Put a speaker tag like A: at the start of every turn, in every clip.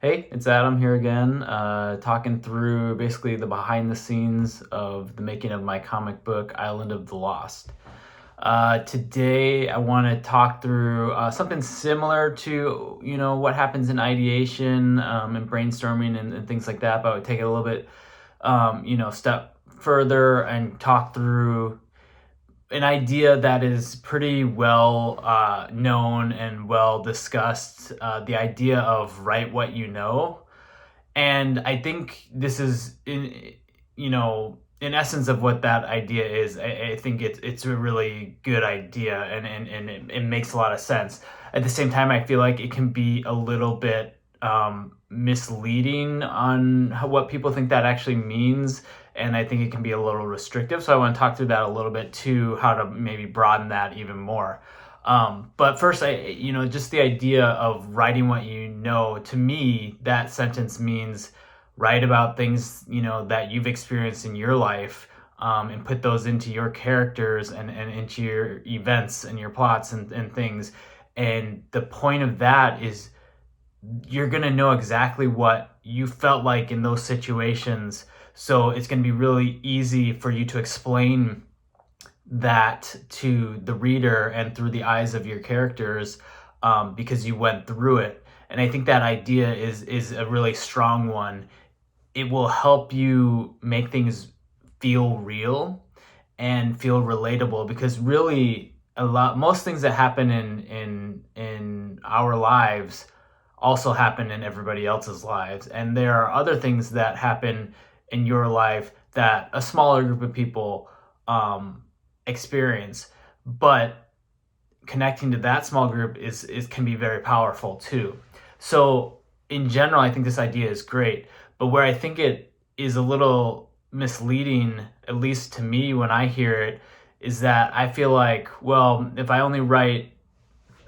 A: Hey, it's Adam here again, talking through basically the behind the scenes of the making of my comic book, Island of the Lost. Today, I want to talk through something similar to, what happens in ideation and brainstorming and things like that, but I would take it a little bit, step further and talk through an idea that is pretty well known and well discussed, the idea of write what you know. And I think this is in essence of what that idea is. I think it's a really good idea, and it makes a lot of sense. At the same time, I feel like it can be a little bit misleading on what people think that actually means, and I think it can be a little restrictive. So I want to talk through that a little bit too, how to maybe broaden that even more. But first, just the idea of writing what you know, to me, that sentence means write about things, that you've experienced in your life, and put those into your characters and into your events and your plots and things. And the point of that is you're going to know exactly what you felt like in those situations. So it's going to be really easy for you to explain that to the reader and through the eyes of your characters, because you went through it. And I think that idea is a really strong one. It will help you make things feel real and feel relatable, because really most things that happen in our lives also happen in everybody else's lives, and there are other things that happen in your life that a smaller group of people experience, but connecting to that small group is can be very powerful too. So in general, I think this idea is great, but where I think it is a little misleading, at least to me when I hear it, is that I feel like, well, if I only write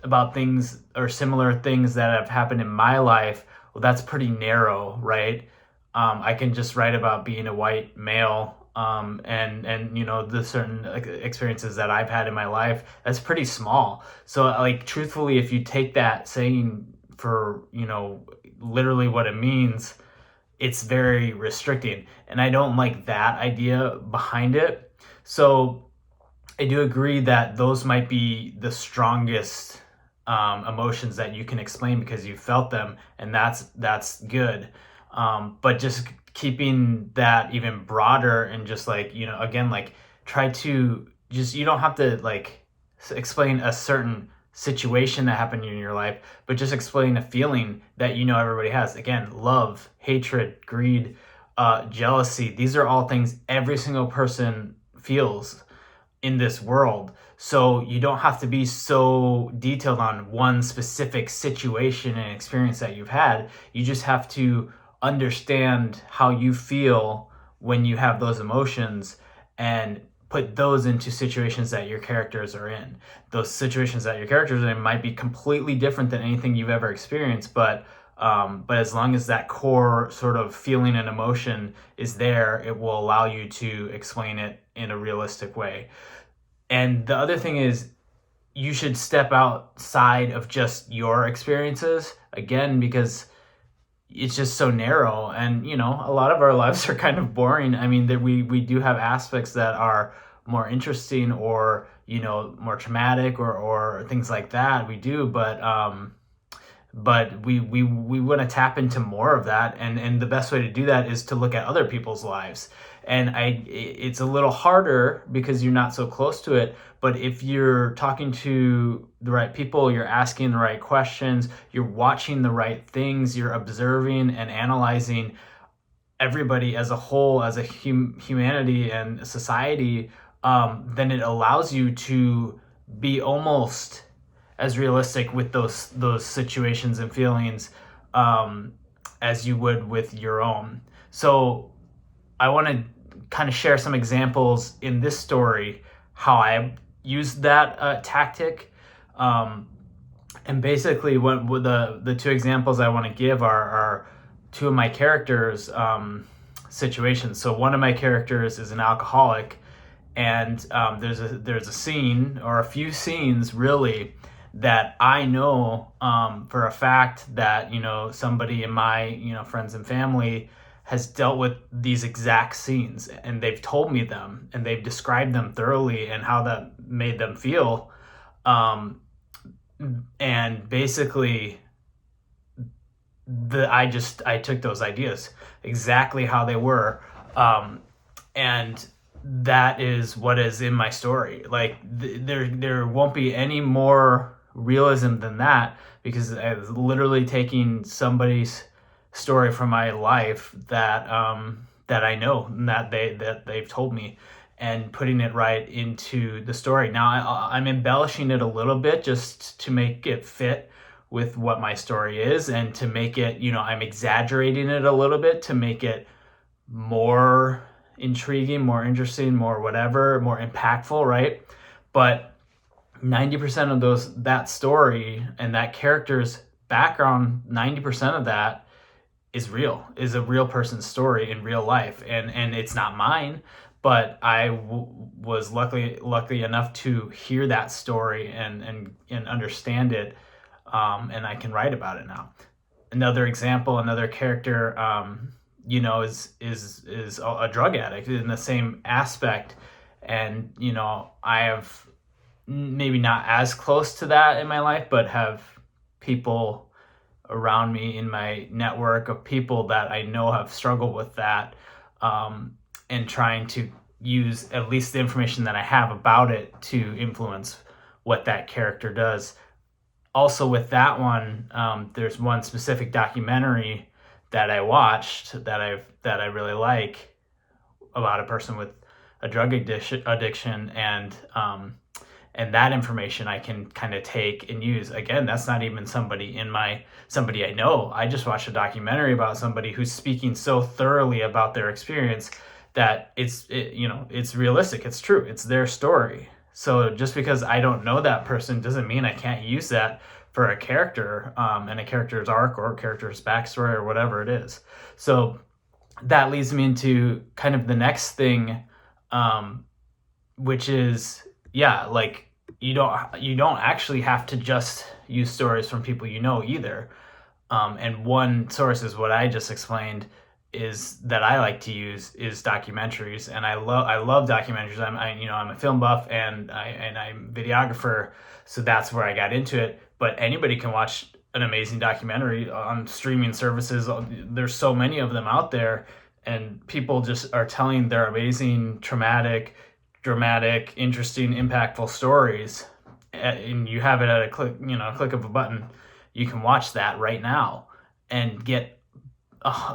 A: about things or similar things that have happened in my life, well, that's pretty narrow, right? I can just write about being a white male, and the certain experiences that I've had in my life. That's pretty small. So, like, truthfully, if you take that saying for literally what it means, it's very restricting, and I don't like that idea behind it. So I do agree that those might be the strongest emotions that you can explain because you felt them, and that's good. But just keeping that even broader and just like, again, like, try to just, you don't have to like explain a certain situation that happened in your life, but just explain a feeling that everybody has. Again, love, hatred, greed, jealousy. These are all things every single person feels in this world. So you don't have to be so detailed on one specific situation and experience that you've had. You just have to understand how you feel when you have those emotions and put those into situations that your characters are in. Those situations that your characters are in might be completely different than anything you've ever experienced, but as long as that core sort of feeling and emotion is there, it will allow you to explain it in a realistic way. And the other thing is, you should step outside of just your experiences, again, because it's just so narrow, and a lot of our lives are kind of boring. I mean, that we do have aspects that are more interesting, or more traumatic, or things like that. We do, but we want to tap into more of that, and the best way to do that is to look at other people's lives. And it's a little harder because you're not so close to it, but if you're talking to the right people, you're asking the right questions, you're watching the right things, you're observing and analyzing everybody as a whole, as a humanity and society, then it allows you to be almost as realistic with those situations and feelings, as you would with your own. So I want to kind of share some examples in this story how I used that tactic. And basically, what the two examples I want to give are two of my characters' situations. So one of my characters is an alcoholic, and there's a scene, or a few scenes really, that I know for a fact that, somebody in my, friends and family has dealt with these exact scenes, and they've told me them and they've described them thoroughly and how that made them feel. And basically, I took those ideas exactly how they were, and that is what is in my story. Like there won't be any more realism than that, because I was literally taking somebody's story from my life that I know and that they've told me, and putting it right into the story. Now I'm embellishing it a little bit just to make it fit with what my story is, and to make it, I'm exaggerating it a little bit to make it more intriguing, more interesting, more whatever, more impactful, right? But 90% of that story and that character's background, 90% of that is a real person's story in real life, and it's not mine, but I was lucky enough to hear that story and understand it, and I can write about it now. Another example, another character, is a drug addict in the same aspect, and I have maybe not as close to that in my life, but have people around me in my network of people that I know have struggled with that, and trying to use at least the information that I have about it to influence what that character does. Also, with that one, there's one specific documentary that I watched that I really like, about a person with a drug addiction, and that information I can kind of take and use. Again, that's not even somebody I know. I just watched a documentary about somebody who's speaking so thoroughly about their experience that it's realistic, it's true, it's their story. So just because I don't know that person doesn't mean I can't use that for a character, and a character's arc or a character's backstory or whatever it is. So that leads me into kind of the next thing, which is, like, you don't actually have to just use stories from people either. And one source is what I just explained, is that I like to use is documentaries, and I love documentaries. I'm a film buff, and I'm a videographer, so that's where I got into it. But anybody can watch an amazing documentary on streaming services. There's so many of them out there, and people just are telling their amazing, traumatic, dramatic, interesting, impactful stories, and you have it at a click of a button. You can watch that right now and get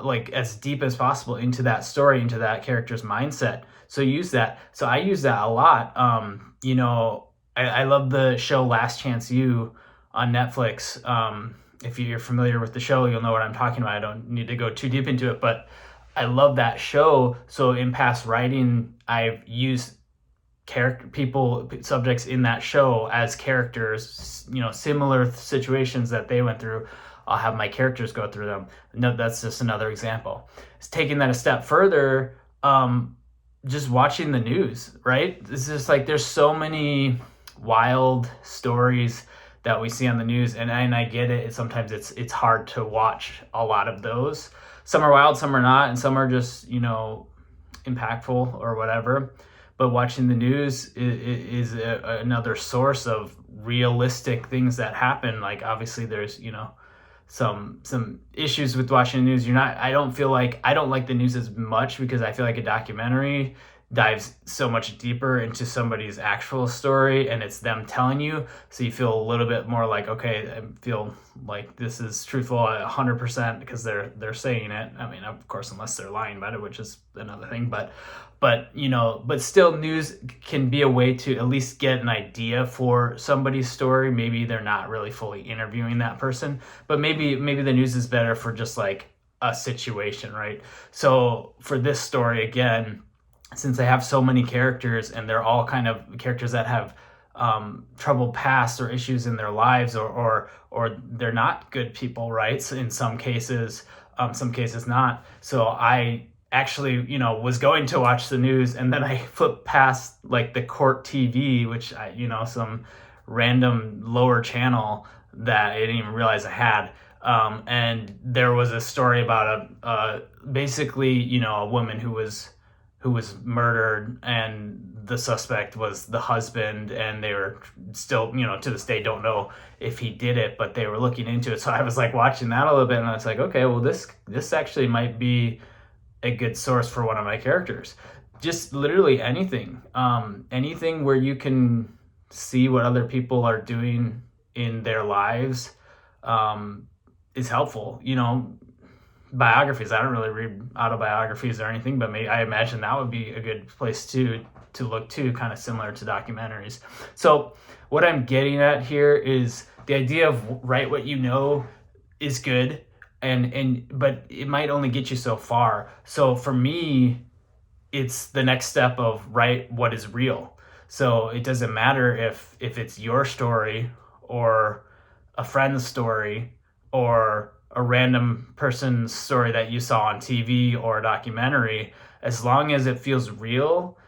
A: like as deep as possible into that story, into that character's mindset. So use that. So I use that a lot. I love the show Last Chance U on Netflix. If you're familiar with the show, you'll know what I'm talking about. I don't need to go too deep into it, but I love that show. So in past writing, I've used subjects in that show as characters, similar situations that they went through. I'll have my characters go through them. No, that's just another example. It's taking that a step further, just watching the news, right? It's just like there's so many wild stories that we see on the news, and I get it. Sometimes it's hard to watch a lot of those. Some are wild, some are not, and some are just impactful or whatever. But watching the news is another source of realistic things that happen. Like, obviously there's some issues with watching the news. I don't like the news as much, because I feel like a documentary dives so much deeper into somebody's actual story, and it's them telling you, so you feel a little bit more like, okay, I feel like this is truthful 100% because they're saying it. I mean, of course, unless they're lying about it, which is another thing, but still, news can be a way to at least get an idea for somebody's story. Maybe they're not really fully interviewing that person, but maybe the news is better for just like a situation, right? So for this story, again, since I have so many characters, and they're all kind of characters that have troubled past or issues in their lives, or they're not good people, right? So in some cases not. So I actually, was going to watch the news, and then I flipped past like the court TV, which some random lower channel that I didn't even realize I had. And there was a story about basically, you know, a woman who was murdered, and the suspect was the husband, and they were still, you know, to this day don't know if he did it, but they were looking into it. So I was like watching that a little bit, and I was like, okay, well, this actually might be a good source for one of my characters. Just literally anything, anything where you can see what other people are doing in their lives, is helpful. You know, biographies. I don't really read autobiographies or anything, but maybe I imagine that would be a good place to look to, kind of similar to documentaries. So what I'm getting at here is the idea of write what you know is good, and but it might only get you so far. So for me, it's the next step of write what is real. So it doesn't matter if it's your story or a friend's story or a random person's story that you saw on TV or a documentary. As long as it feels real,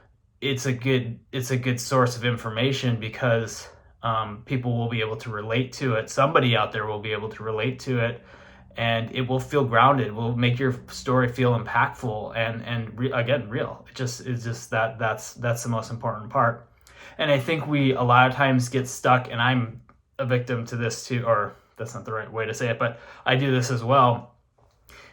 A: it's a good source of information, because people will be able to relate to it. Somebody out there will be able to relate to it, and it will feel grounded. It will make your story feel impactful and again, real. It's just that's the most important part. And I think we a lot of times get stuck, and I'm a victim to this too, or that's not the right way to say it, but I do this as well.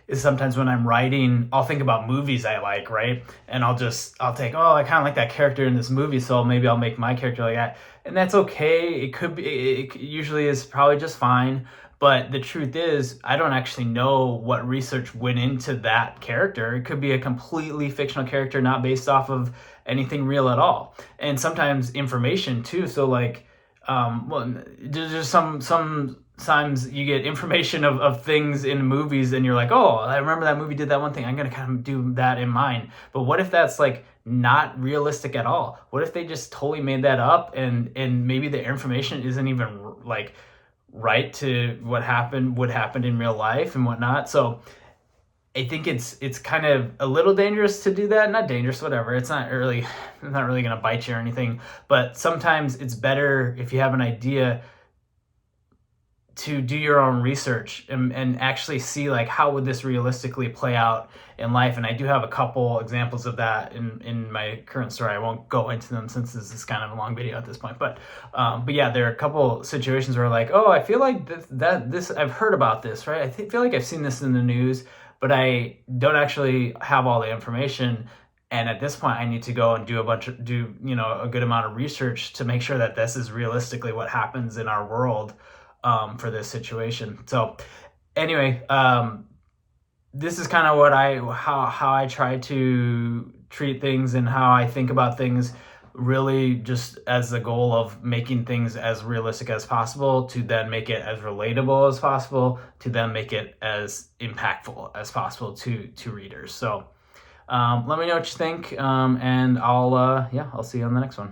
A: Is sometimes when I'm writing, I'll think about movies I like, right? And I'll take, oh, I kind of like that character in this movie, so maybe I'll make my character like that. And that's okay. It could be, it usually is probably just fine. But the truth is, I don't actually know what research went into that character. It could be a completely fictional character, not based off of anything real at all. And sometimes information too. So like, well, there's just sometimes you get information of things in movies, and you're like, oh, I remember that movie did that one thing. I'm going to kind of do that in mine. But what if that's like not realistic at all? What if they just totally made that up, and maybe the information isn't even like right to what would happen in real life and whatnot? So I think it's kind of a little dangerous to do that. Not dangerous, whatever. It's not really going to bite you or anything. But sometimes it's better if you have an idea to do your own research and actually see like how would this realistically play out in life. And I do have a couple examples of that in my current story. I won't go into them since this is kind of a long video at this point. But yeah, there are a couple situations where like, oh, I feel like this I've heard about this, right? I feel like I've seen this in the news, but I don't actually have all the information. And at this point, I need to go and do a good amount of research to make sure that this is realistically what happens in our world, for this situation. So anyway, this is kind of how I try to treat things and how I think about things, really just as the goal of making things as realistic as possible, to then make it as relatable as possible, to then make it as impactful as possible to readers. So let me know what you think, and I'll see you on the next one.